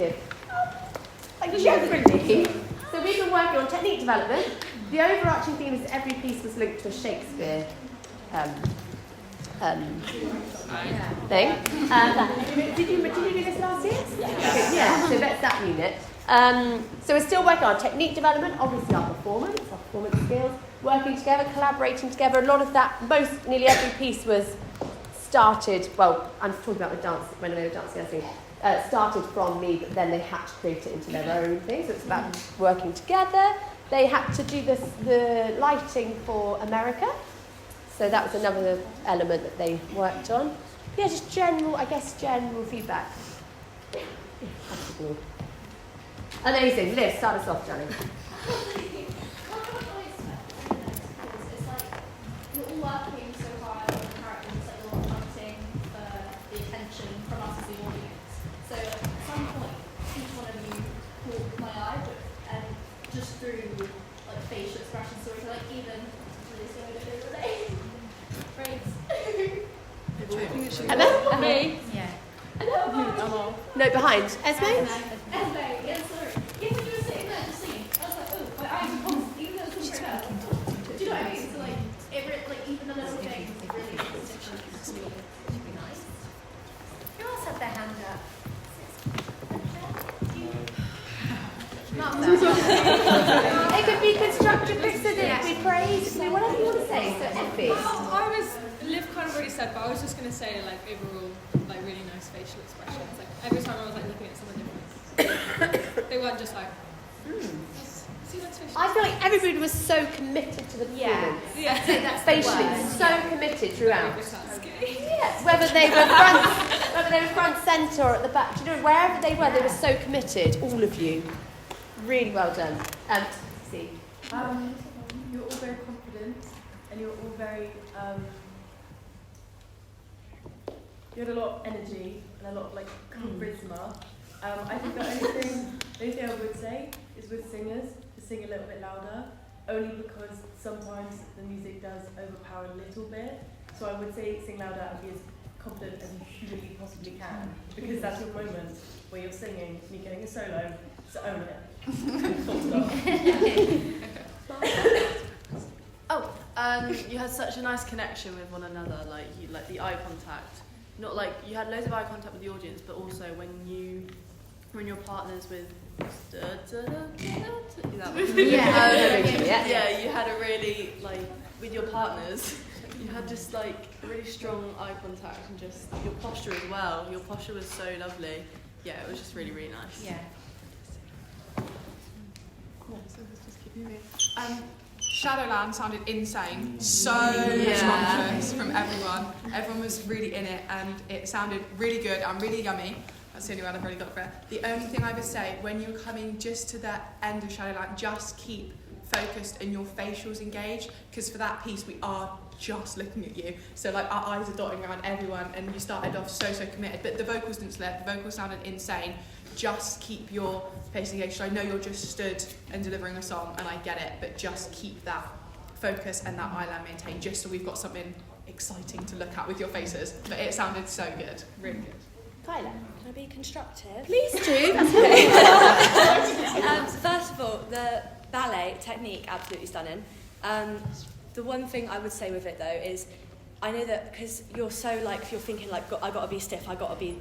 constructive? Like generally. So we've been working on technique development. The overarching theme is that every piece was linked to a Shakespeare thing. Did you do this last year? Yeah. So that's that unit. So we're still working on technique development, obviously our performance skills, working together, collaborating together. A lot of that, nearly every piece was started, well, I'm talking about the dance, when they were dancing, started from me, but then they had to create it into their own thing. So it's about working together. They had to do the lighting for America. So that was another element that they worked on. Yeah, just general feedback. Amazing. Liv, start us off, Johnny. It's like you're all working so hard on the characters, it's like you're all fighting for the attention from us as the audience. So at some point, each one of you caught my eye, and just through like facial expressions, so it's like even Hello? Me? Yeah. Hello? No, behind. Esme? Yeah, sorry. Even when you were sitting there just singing, I was like, oh, my eyes are closed, even though it's just right now. Do you know what I mean? So like even the little things really nice. Who else had their hand up? It could be constructive criticism, it could be praise, whatever you want to say. So Effie. Liv kind of already said, but I was just going to say, like, overall, like, really nice facial expressions. Like, every time I was, like, looking at someone different, they weren't just like, see that facial. I feel like everybody was so committed to the performance. Yeah. That's Facially, so committed throughout. Yeah. Whether they were front centre or at the back, do you know, wherever they were so committed, all of you. Really well done. See. You're all very confident, and you're all very. You had a lot of energy and a lot of like charisma. I think the only thing I would say is with singers to sing a little bit louder, only because sometimes the music does overpower a little bit. So I would say sing louder and be as confident as you humanly possibly can, because that's your moment where you're singing and you're getting a solo. So own it. You had such a nice connection with one another, like the eye contact. Not like you had loads of eye contact with the audience, but also when you're partners with you had a really with your partners. You had just really strong eye contact and just your posture as well. Your posture was so lovely. Yeah, it was just really, really nice. Yeah. Shadowland sounded insane, so scrumptious from everyone. Everyone was really in it, and it sounded really good and really yummy. That's the only one I've really got for it. The only thing I would say, when you're coming just to the end of Shadowland, just keep focused and your facials engaged, because for that piece we are just looking at you. So our eyes are dotting around everyone, and you started off so committed, but the vocals didn't slip. The vocals sounded insane. Just keep your face engaged. So I know you're just stood and delivering a song, and I get it, but just keep that focus and that eye line maintained, just so we've got something exciting to look at with your faces. But it sounded so good, really good. Tyler. Can I be constructive? Please do. First of all, the ballet technique, absolutely stunning. The one thing I would say with it though is, I know that because you're so if you're thinking I got to be stiff, I got to be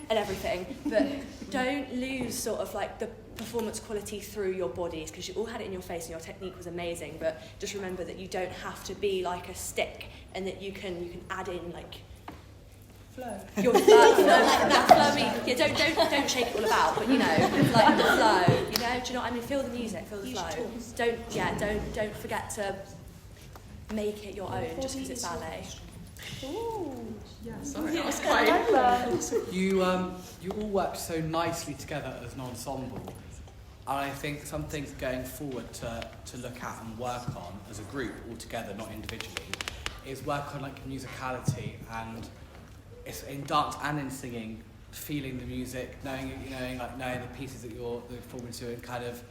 and everything, but don't lose sort of the performance quality through your bodies, because you all had it in your face and your technique was amazing, but just remember that you don't have to be like a stick, and that you can add in Flow. Your flow, that flowy. Yeah, don't shake it all about, but the flow. Do you know what I mean? Feel the music, feel the flow. Don't forget to make it your own just because it's ballet. Ooh. Yeah, sorry, that was quite. You all worked so nicely together as an ensemble, and I think some things going forward to look at and work on as a group all together, not individually, is work on musicality, and it's in dance and in singing, feeling the music, knowing the pieces that you're performing to, and kind of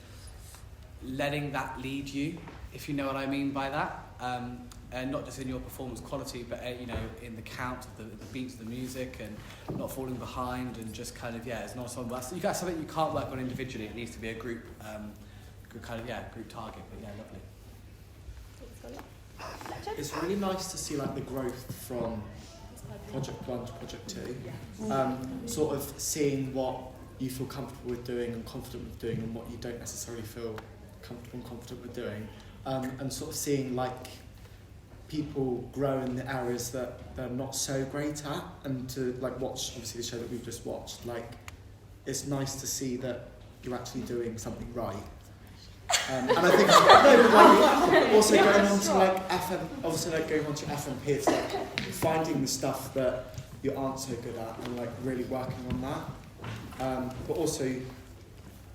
letting that lead you, if you know what I mean by that. not just in your performance quality, but you know, in the count of the beats of the music and not falling behind, and just kind of it's not something that's something you can't work on individually. It needs to be a group group target. But yeah, lovely. It's really nice to see like the growth from Project 1 to Project 2. Sort of seeing what you feel comfortable with doing and confident with doing, and what you don't necessarily feel comfortable and confident with doing, and sort of seeing like people grow in the areas that they're not so great at, and to like watch obviously the show that we've just watched. Like, it's nice to see that you're actually doing something right. And I think also going on to like FM, obviously like going on to FMP, it's like finding the stuff that you aren't so good at and like really working on that, but also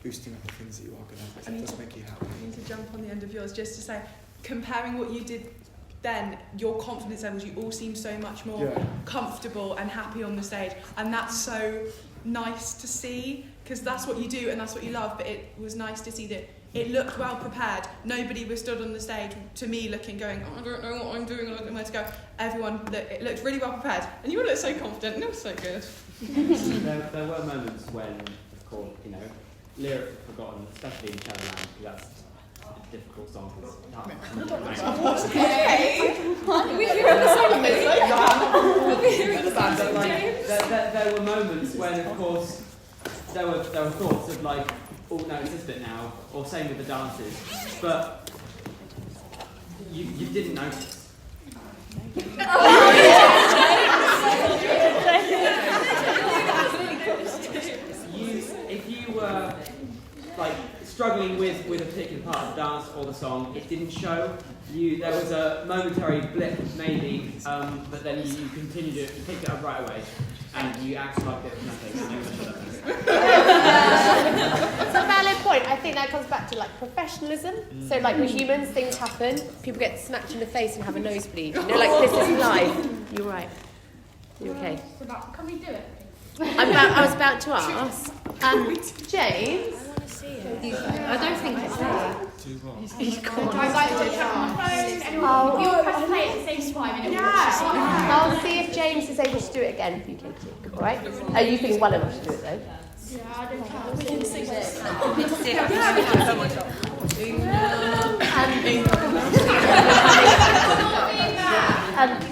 boosting up the things that you are good at, because it does make you happy. I need to jump on the end of yours just to say, comparing what you did then, your confidence levels, you all seem so much more comfortable and happy on the stage, and that's so nice to see, because that's what you do and that's what you love. But it was nice to see that it looked well prepared. Nobody was stood on the stage to me looking, going, I don't know what I'm doing, I don't know where to go. Everyone, it looked really well prepared, and you all looked so confident, and it was so good. there were moments when, of course, you know, lyrics were forgotten, especially in Shadowland, because that's a difficult song. There were moments when, of course, there were thoughts of like, oh no, it's this bit now, or same with the dances, but you didn't notice. If you were like struggling with a particular part of the dance or the song, it didn't show. There was a momentary blip maybe, but then you continued it, you picked it up right away, and you acted like it was nothing. It's a valid point. I think that comes back to like professionalism. So like we're humans, things happen. People get smacked in the face and have a nosebleed. You know, like this is life. You're right. You're okay. Can we do it? I was about to ask. James. I don't think it's there. You'll press play at the same time and it will I'll see if James is able to do it again for you, Katie. Alright? Are you feeling well enough to do it though? Yeah, I don't know. We can sing it.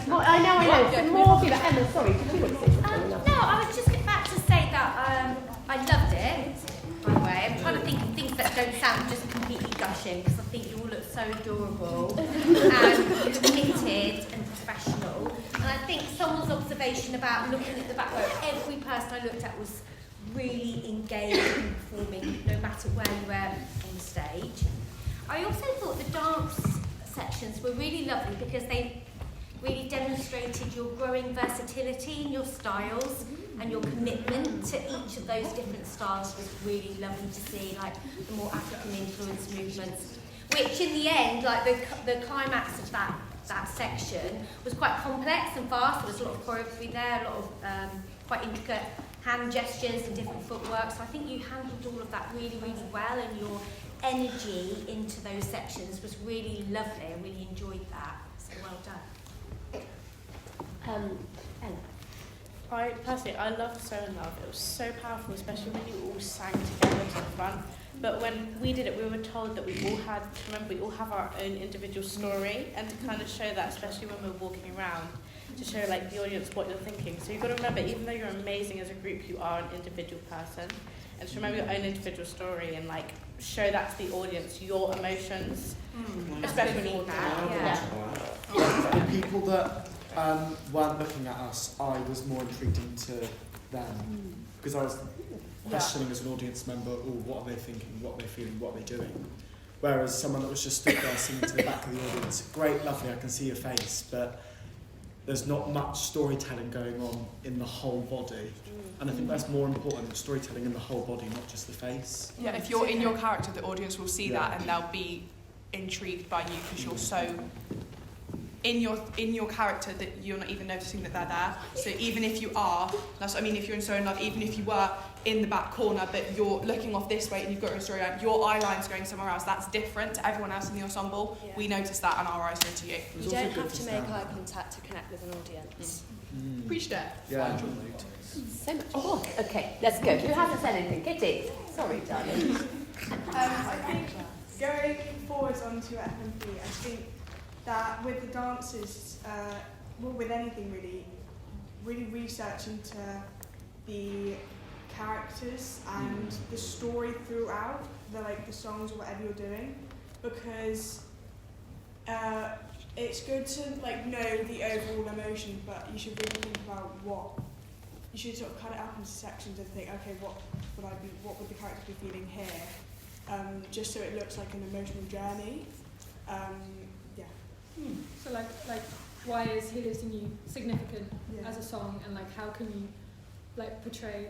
Well, I know. Some more people. Emma, sorry, did you want to say something? No, I was just about to say that I loved it, by the way. I'm trying to think of things that don't sound just completely gushing, because I think you all look so adorable and committed and professional. And I think someone's observation about looking at the back row, every person I looked at was really engaged in performing, no matter where you were on the stage. I also thought the dance sections were really lovely because they really demonstrated your growing versatility in your styles, and your commitment to each of those different styles was really lovely to see, like the more African influence movements, which in the end, like the climax of that section was quite complex and fast. There was a lot of choreography there, a lot of quite intricate hand gestures and different footwork. So I think you handled all of that really, really well, and your energy into those sections was really lovely. I really enjoyed that. So well done. Ella. I loved So in Love. It was so powerful, especially when you all sang together to the front. But when we did it, we were told that we all have our own individual story, and to kind of show that, especially when we're walking around, to show like the audience what you're thinking. So you've got to remember, even though you're amazing as a group, you are an individual person, and to remember your own individual story and like show that to the audience, your emotions, especially when you walk around. The people that weren't looking at us, I was more intrigued into them, because I was questioning as an audience member, what are they thinking, what are they feeling, what are they doing? Whereas someone that was just stood there singing to the back of the audience, great, lovely, I can see your face, but there's not much storytelling going on in the whole body. And I think that's more important, storytelling in the whole body, not just the face. Yeah, if you're in your character, the audience will see that and they'll be intrigued by you because you're so in your character that you're not even noticing that they're there. So even if you are, that's what I mean, if you're in So in Love, even if you were in the back corner, but you're looking off this way and you've got your storyline. Your eye line's going somewhere else. That's different to everyone else in the ensemble. Yeah. We notice that, and our eyes go to you. You don't have to make eye contact to connect with an audience. Preached it. Yeah. So much. Oh, okay, let's go. Who hasn't said anything? Kitty. Sorry, darling. I think going forwards onto FMP, I think that with the dances, well, with anything really research into the characters and the story throughout the songs or whatever you're doing, because it's good to know the overall emotion, but you should really think about you should sort of cut it up into sections and think, okay, what would the character be feeling here, just so it looks like an emotional journey. So why is He Lives in You significant as a song, and how can you portray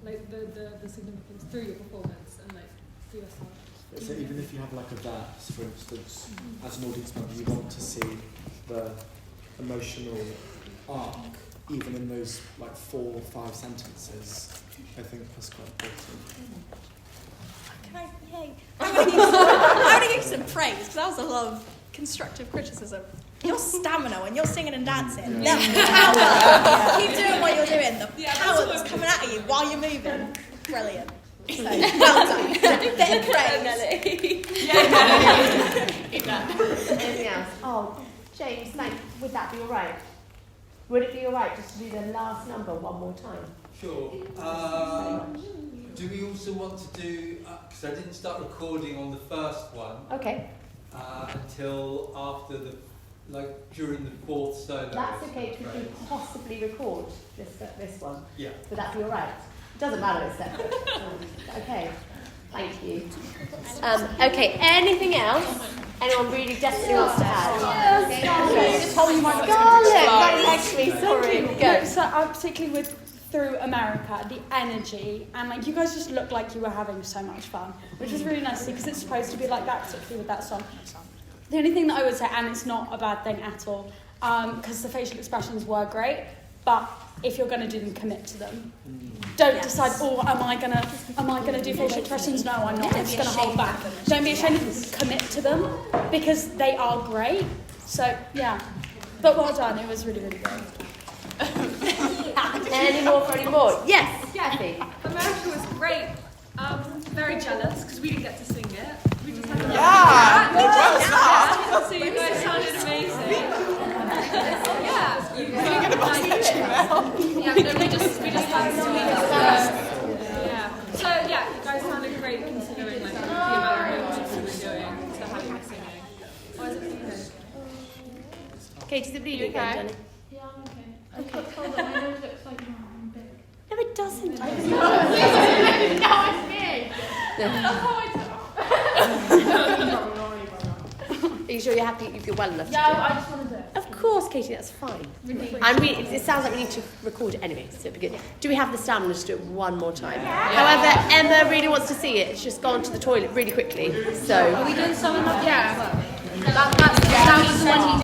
the significance through your performance and through your song? So even if you have a verse, for instance, as an audience member, you want to see the emotional arc, even in those 4 or 5 sentences. I think that's quite important. I'm going to give some praise, because that was a lot of constructive criticism. Your stamina when you're singing and dancing, the power, keep doing what you're doing, the power that's coming out of you while you're moving, brilliant. So, well done. Bit of praise, Nelly. Anything else? Oh, James, would that be all right? Would it be all right just to do the last number one more time? Sure. Do we also want to do, because I didn't start recording on the first one. Okay. Until after during the 4th solo. That's okay, could we possibly record this one? Yeah. Would that be all right? It doesn't matter, it's separate. Okay, thank you. Okay, anything else? Anyone really desperately wants to add? Yes, Scarlett, right next to me, sorry. Go. So particularly through America, the energy, and you guys just looked like you were having so much fun, which is really nice to see, because it's supposed to be like that, particularly with that song. The only thing that I would say, and it's not a bad thing at all, because the facial expressions were great, but if you're going to do them, commit to them. Don't decide, am I gonna do facial expressions? No, I'm not. I'm just going to hold back. Don't be ashamed. Commit to them, because they are great. So yeah, but well done. It was really, really great. Any more for any more? Yes, Kathy. America was great. Very jealous because we didn't get to sing it. We just had So you guys sounded amazing. Yeah. We just had to yeah. So yeah, you guys sounded great considering the amount of work you were doing to have my singing. Why is it feeling? Katie's the bleeding again, Jenny. Yeah, I'm okay. I got told that my nose looks like mine big. No, it doesn't. No, it's big. That's how I Are you sure you're happy if you're well enough to do it? I just want to do it. Of course, Katie, that's fine. It sounds like we need to record it anyway, so it'd be good. Do we have the stamina to do it one more time? Yeah. However, Emma really wants to see it. She's just gone to the toilet really quickly. So. Are we doing some of that? Yeah. That's the one